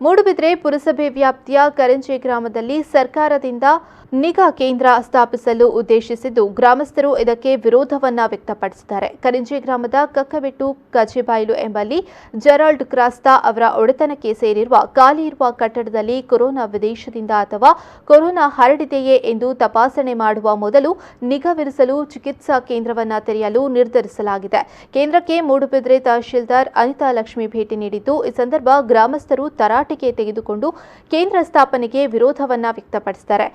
ಮೂಡುಬಿದ್ರೆ ಪುರಸಭೆ ವ್ಯಾಪ್ತಿಯ ಕರಂಜೆ ಗ್ರಾಮದಲ್ಲಿ ಸರ್ಕಾರದಿಂದ ನಿಗಾ ಕೇಂದ್ರ ಸ್ಥಾಪಿಸಲು ಉದ್ದೇಶಿಸಿದ್ದು ಗ್ರಾಮಸ್ಥರು ಇದಕ್ಕೆ ವಿರೋಧವನ್ನ ವ್ಯಕ್ತಪಡಿಸಿದ್ದಾರೆ. ಕರಂಜೆ ಗ್ರಾಮದ ಕಕ್ಕಬೆಟ್ಟು ಕಜೆಬಾಯ್ಲು ಎಂಬಲ್ಲಿ ಜೆರಾಲ್ಡ್ ಕ್ರಾಸ್ತಾ ಅವರ ಒಡೆತನಕ್ಕೆ ಸೇರಿರುವ ಖಾಲಿ ಇರುವ ಕಟ್ಟಡದಲ್ಲಿ ಕೊರೋನಾ ವಿದೇಶದಿಂದ ಅಥವಾ ಕೊರೋನಾ ಹರಡಿದೆಯೇ ಎಂದು ತಪಾಸಣೆ ಮಾಡುವ ಮೊದಲು ನಿಗಾವಿರಿಸಲು ಚಿಕಿತ್ಸಾ ಕೇಂದ್ರವನ್ನು ತೆರೆಯಲು ನಿರ್ಧರಿಸಲಾಗಿದೆ. ಕೇಂದ್ರಕ್ಕೆ ಮೂಡುಬಿದ್ರೆ ತಹಶೀಲ್ದಾರ್ ಅನಿತಾ ಲಕ್ಷ್ಮಿ ಭೇಟಿ ನೀಡಿದ್ದು ಈ ಸಂದರ್ಭ ಗ್ರಾಮಸ್ಥರು ತರಾಟೆಗೆ ತೆಗೆದುಕೊಂಡು ಕೇಂದ್ರ ಸ್ಥಾಪನೆಗೆ ವಿರೋಧವನ್ನ ವ್ಯಕ್ತಪಡಿಸಿದ್ದಾರೆ.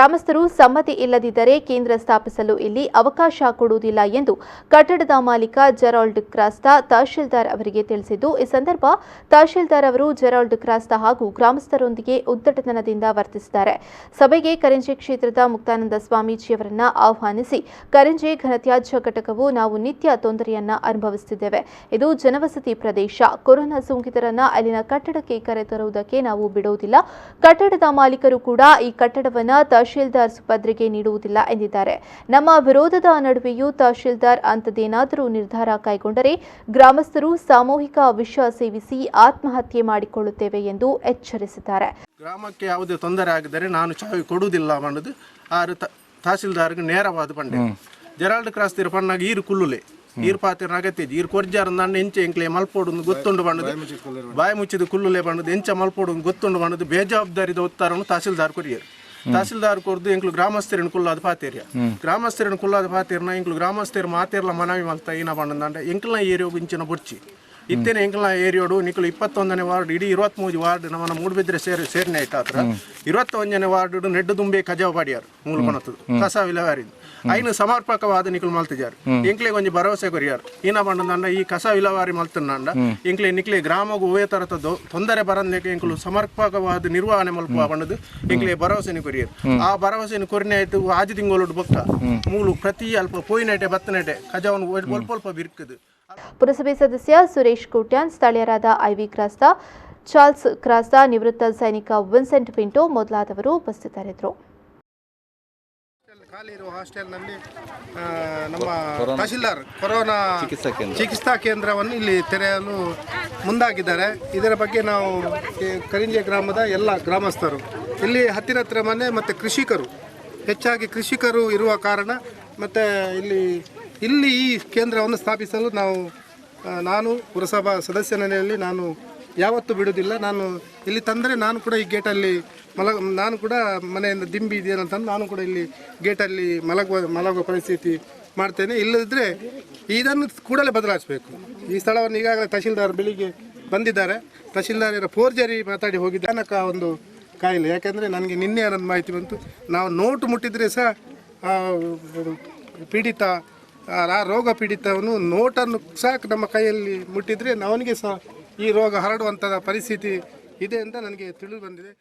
ಗ್ರಾಮಸ್ಥರು ಸಮ್ಮತಿ ಇಲ್ಲದಿದ್ದರೆ ಕೇಂದ್ರ ಸ್ಥಾಪಿಸಲು ಇಲ್ಲಿ ಅವಕಾಶ ಕೊಡುವುದಿಲ್ಲ ಎಂದು ಕಟ್ಟಡದ ಮಾಲೀಕ ಜೆರಾಲ್ಡ್ ಕ್ರಾಸ್ತಾ ತಹಶೀಲ್ದಾರ್ ಅವರಿಗೆ ತಿಳಿಸಿದ್ದು ಈ ಸಂದರ್ಭ ತಹಶೀಲ್ದಾರ್ ಅವರು ಜೆರಾಲ್ಡ್ ಕ್ರಾಸ್ತಾ ಹಾಗೂ ಗ್ರಾಮಸ್ಥರೊಂದಿಗೆ ಉದ್ದಟತನದಿಂದ ವರ್ತಿಸಿದ್ದಾರೆ. ಸಭೆಗೆ ಕರಂಜೆ ಕ್ಷೇತ್ರದ ಮುಕ್ತಾನಂದ ಸ್ವಾಮೀಜಿಯವರನ್ನ ಆಹ್ವಾನಿಸಿ ಕರಂಜೆ ಘನತ್ಯಾಜ್ಯ ಘಟಕವು ನಾವು ನಿತ್ಯ ತೊಂದರೆಯನ್ನ ಅನುಭವಿಸುತ್ತಿದ್ದೇವೆ. ಇದು ಜನವಸತಿ ಪ್ರದೇಶ. ಕೊರೋನಾ ಸೋಂಕಿತರನ್ನ ಅಲ್ಲಿನ ಕಟ್ಟಡಕ್ಕೆ ಕರೆತರುವುದಕ್ಕೆ ನಾವು ಬಿಡುವುದಿಲ್ಲ. ಕಟ್ಟಡದ ಮಾಲೀಕರು ಕೂಡ ಈ ಕಟ್ಟಡವನ್ನ ತಹಶೀಲ್ದಾರ್ ಸುಪದ್ರಿಗೆ ನೀಡುವುದಿಲ್ಲ ಎಂದಿದ್ದಾರೆ. ನಮ್ಮ ವಿರೋಧದ ನಡುವೆಯೂ ತಹಶೀಲ್ದಾರ್ ಅಂತದೇನಾದರೂ ನಿರ್ಧಾರ ಕೈಗೊಂಡರೆ ಗ್ರಾಮಸ್ಥರು ಸಾಮೂಹಿಕ ವಿಷ ಸೇವಿಸಿ ಆತ್ಮಹತ್ಯೆ ಮಾಡಿಕೊಳ್ಳುತ್ತೇವೆ ಎಂದು ಎಚ್ಚರಿಸಿದ್ದಾರೆ. ಗ್ರಾಮಕ್ಕೆ ಯಾವುದೇ ತೊಂದರೆ ಆಗಿದ್ದರೆ ನಾನು ಚಾವಿ ಕೊಡುವುದಿಲ್ಲ ಅನ್ನೋದು ತಹಶೀಲ್ದಾರ್ಗೆ ನೇರವಾದ ಪಂಡೆ. ಜೆರಾಲ್ಡ್ ಕ್ರಾಸ್ತಿರ ಪಣ್ಣಾಗ ಈರು ಕುಲ್ಲುಲೆ ಈರು ಪಾತಿರ ಅಗತ್ಯ ಈರು ಕೊರ್ಜಾರ ನನ್ನ ಎಂಚ ಎಂಕ್ಲೆ ಮಲ್ಪೋಡು ಗೊತ್ತುಂಡು ಬಣ್ಣದು ಬಾಯಿ ಮುಚ್ಚಿದ ಕುಲ್ಲುಲೆ ಬಣ್ಣದು ಎಂಚ ಮಲ್ಪೋಡು ಗೊತ್ತುಂಡು ಬಣ್ಣದು ಬೇಜವಾಬ್ದಾರಿದ ಒತ್ತಾರನ್ನು ತಹಶೀಲ್ದಾರ್ ಕೊರಿಯರು. ತಹಶೀಲ್ದಾರ್ ಕೊರ್ದು ಎಂಕ್ಲು ಗ್ರಾಮಸ್ಥರಿನ ಕುಲ್ಲಾದ ಪಾತೇರಿಯ ಗ್ರಾಮಸ್ಥರಿನ ಕುಲ್ಲಾದ ಪಾತೇರ್ನ ಎಂಕ್ಲು ಗ್ರಾಮಸ್ಥರು ಮಾತೇರ್ಲ ಮನವಿ ಮಲ್ತಾ ಏನ ಬಣ್ಣದಂಡ ಎಂಕ್ಲ ಏರಿಯೋಗು ಇಂಚಿನ ಬುರ್ಚಿ ಇತ್ತೇನೆ ಎಂಕ್ಲ ಏರಿಯೋಡು ನಿಕ್ಲು 21ನೇ ವಾರ್ಡ್ ಇಡೀ 23 ವಾರ್ಡ್ ನಮ್ಮ ಮೂಡುಬಿದ್ರೆ ಸೇರ್ನೆ ಇಟ್ಟಾತ್ರ 21ನೇ ವಾರ್ಡ್ ನೆಡ್ಡು ದುಂಬೆ ಕಜಾವ ಪಾಡಿಯಾರು ಮೂಲ ಕೊಣತದು ಕಸ ವಿಲೇವಾರಿದ್ದು ಐನು ಸಮರ್ಪಕವಾದ ನಿಕ್ಲು ಮಲ್ತಿದ್ದಾರೆ. ಎಂಕ್ಲೆ ಒಂಜಿ ಭರವಸೆ ಕೊರಿಯಾರು ಏನ ಬಣ್ಣದಂಡ ಈ ಕಸ ವಿಲೇವಾರಿ ಮಲ್ತಂಡ ಎಂಕ್ಲೆ ನಿಕ್ಲೆ ಗ್ರಾಮಗೂ ಉವೆ ತರತದ್ದು ತೊಂದರೆ ಬರಂದಕ್ಕೆ ಎಂಕ್ಲು ಸಮರ್ಪಕವಾದ ನಿರ್ವಹಣೆ ಮಲ್ಪುವ ಬಣ್ಣದು ಎಂಕ್ಲೆ ಭರವಸೆನ ಕೊರಿಯರು. ಆ ಭರವಸೆನ ಕೊರಿನೆ ಆಯ್ತು ಆಜಿ ತಿಂಗಳು ಬೊಕ್ಕ ಮೂಲು ಪ್ರತಿ ಅಲ್ಪ ಪೋಯಿನಟೆ ಬತ್ತನಟೆ ಕಜಾವನ್ನು ಒಲ್ಪ ಬಿರ್ಕದು. ಪುರಸಭೆ ಸದಸ್ಯ ಸುರೇಶ್ ಕೋಟ್ಯಾನ್, ಸ್ಥಳೀಯರಾದ ಐವಿ ಕ್ರಾಸ್ತಾ, ಚಾರ್ಲ್ಸ್ ಕ್ರಾಸ್ತಾ, ನಿವೃತ್ತ ಸೈನಿಕ ವಿನ್ಸೆಂಟ್ ಪಿಂಟೋ ಮೊದಲಾದವರು ಉಪಸ್ಥಿತರಿದ್ದರು. ಖಾಲಿ ಇರುವ ಹಾಸ್ಟೆಲ್ನಲ್ಲಿ ನಮ್ಮ ತಹಶೀಲ್ದಾರ್ ಕೊರೋನಾ ಚಿಕಿತ್ಸಾ ಕೇಂದ್ರವನ್ನು ಇಲ್ಲಿ ತೆರೆಯಲು ಮುಂದಾಗಿದ್ದಾರೆ. ಇದರ ಬಗ್ಗೆ ನಾವು ಕರಿಂಜೆ ಗ್ರಾಮದ ಎಲ್ಲ ಗ್ರಾಮಸ್ಥರು ಇಲ್ಲಿ ಹತ್ತಿರ ಮನೆ ಮತ್ತು ಕೃಷಿಕರು ಹೆಚ್ಚಾಗಿ ಕೃಷಿಕರು ಇರುವ ಕಾರಣ ಮತ್ತು ಇಲ್ಲಿ ಈ ಕೇಂದ್ರವನ್ನು ಸ್ಥಾಪಿಸಲು ನಾನು ಪುರಸಭಾ ಸದಸ್ಯನಲ್ಲಿ ನಾನು ಯಾವತ್ತೂ ಬಿಡುವುದಿಲ್ಲ. ನಾನು ಇಲ್ಲಿ ತಂದರೆ ನಾನು ಕೂಡ ಈ ಗೇಟಲ್ಲಿ ನಾನು ಕೂಡ ಮನೆಯಿಂದ ದಿಂಬಿ ಇದೆಯಂತಂದು ನಾನು ಕೂಡ ಇಲ್ಲಿ ಗೇಟಲ್ಲಿ ಮಲಗುವ ಪರಿಸ್ಥಿತಿ ಮಾಡ್ತೇನೆ. ಇಲ್ಲದಿದ್ದರೆ ಇದನ್ನು ಕೂಡಲೇ ಬದಲಾಯಿಸಬೇಕು. ಈ ಸ್ಥಳವನ್ನು ಈಗಾಗಲೇ ತಹಶೀಲ್ದಾರ್ ಬೆಳಿಗ್ಗೆ ಬಂದಿದ್ದಾರೆ. ತಹಶೀಲ್ದಾರ್ ಫೋರ್ಜರಿ ಮಾತಾಡಿ ಹೋಗಿದ್ದ ಅನಕ ಒಂದು ಕಾಯಿಲೆ. ಯಾಕೆಂದರೆ ನನಗೆ ನಿನ್ನೆ ಅನ್ನೋದು ಮಾಹಿತಿ ಬಂತು. ನಾವು ನೋಟು ಮುಟ್ಟಿದರೆ ಸಹ ಪೀಡಿತ ಆ ರೋಗ ಪೀಡಿತವನು ನೋಟನ್ನು ಸಹ ನಮ್ಮ ಕೈಯಲ್ಲಿ ಮುಟ್ಟಿದರೆ ಅವನಿಗೆ ಸಹ ಈ ರೋಗ ಹರಡುವಂಥ ಪರಿಸ್ಥಿತಿ ಇದೆ ಅಂತ ನನಗೆ ತಿಳಿದು ಬಂದಿದೆ.